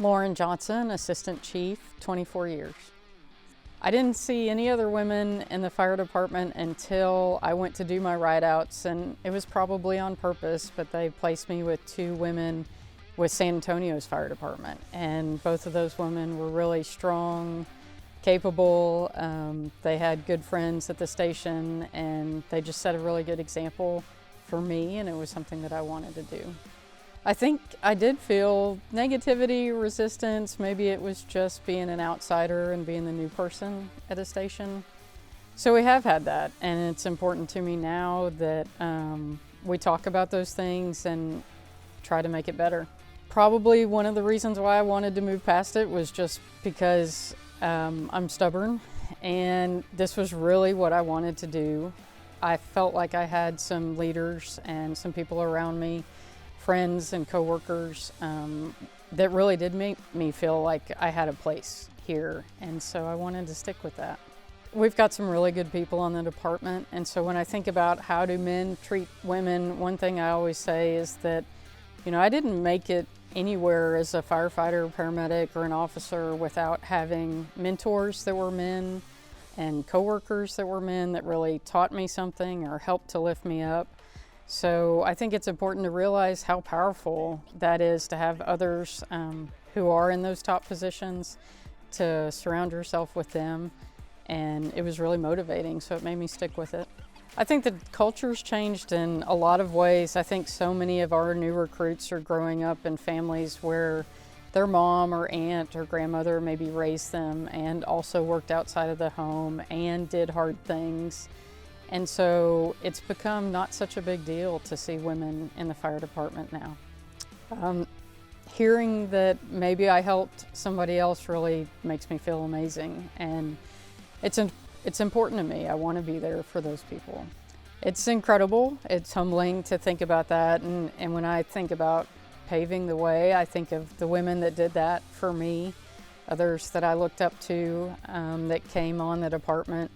Lauren Johnson, Assistant Chief, 24 years. I didn't see any other women in the fire department until I went to do my ride-outs, and it was probably on purpose, but they placed me with two women with San Antonio's fire department. And both of those women were really strong, capable. They had good friends at the station, and they just set a really good example for me, and it was something that I wanted to do. I think I did feel negativity, resistance. Maybe it was just being an outsider and being the new person at a station. So we have had that, and it's important to me now that we talk about those things and try to make it better. Probably one of the reasons why I wanted to move past it was just because I'm stubborn, and this was really what I wanted to do. I felt like I had some leaders and some people around me, friends and coworkers, that really did make me feel like I had a place here, and so I wanted to stick with that. We've got some really good people on the department, and so when I think about how do men treat women, one thing I always say is that, I didn't make it anywhere as a firefighter, paramedic, or an officer without having mentors that were men and coworkers that were men that really taught me something or helped to lift me up. So I think it's important to realize how powerful that is to have others who are in those top positions, to surround yourself with them. And it was really motivating, so it made me stick with it. I think the culture's changed in a lot of ways. I think so many of our new recruits are growing up in families where their mom or aunt or grandmother maybe raised them and also worked outside of the home and did hard things. And so it's become not such a big deal to see women in the fire department now. Hearing that maybe I helped somebody else really makes me feel amazing, and it's important to me. I want to be there for those people. It's incredible. It's humbling to think about that, and when I think about paving the way, I think of the women that did that for me, others that I looked up to that came on the department.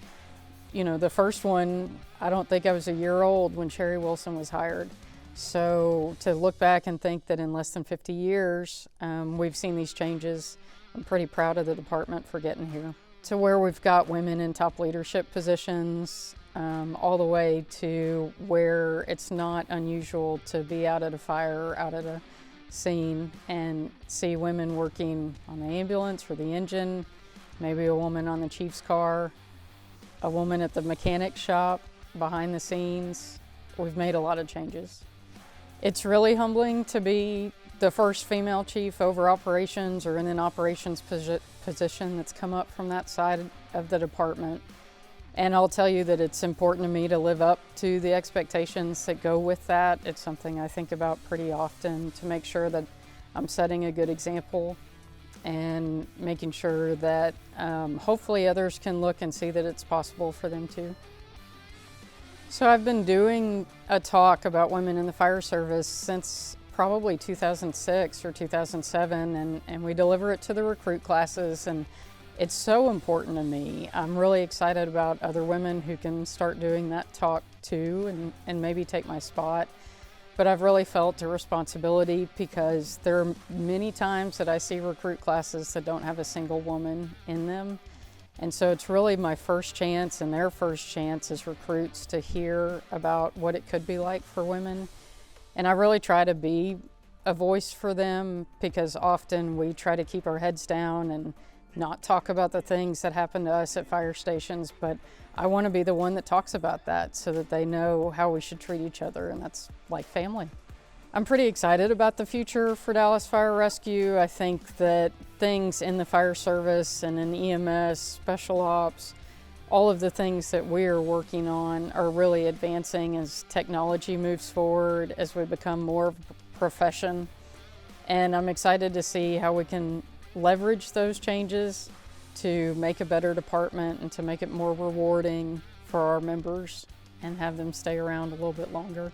The first one, I don't think I was a year old when Sherry Wilson was hired. So to look back and think that in less than 50 years, we've seen these changes, I'm pretty proud of the department for getting here. To where we've got women in top leadership positions, all the way to where it's not unusual to be out at a fire, out at a scene, and see women working on the ambulance or the engine, maybe a woman on the chief's car, a woman at the mechanic shop, behind the scenes. We've made a lot of changes. It's really humbling to be the first female chief over operations or in an operations position that's come up from that side of the department. And I'll tell you that it's important to me to live up to the expectations that go with that. It's something I think about pretty often to make sure that I'm setting a good example and making sure that hopefully others can look and see that it's possible for them too. So I've been doing a talk about women in the fire service since probably 2006 or 2007, and we deliver it to the recruit classes, and it's so important to me. I'm really excited about other women who can start doing that talk too and maybe take my spot. But I've really felt a responsibility because there are many times that I see recruit classes that don't have a single woman in them. And so it's really my first chance and their first chance as recruits to hear about what it could be like for women. And I really try to be a voice for them because often we try to keep our heads down and not talk about the things that happen to us at fire stations, but I want to be the one that talks about that so that they know how we should treat each other, and that's like family. I'm pretty excited about the future for Dallas Fire Rescue. I think that things in the fire service and in EMS, special ops, all of the things that we're working on are really advancing as technology moves forward, as we become more of a profession. And I'm excited to see how we can leverage those changes to make a better department and to make it more rewarding for our members and have them stay around a little bit longer.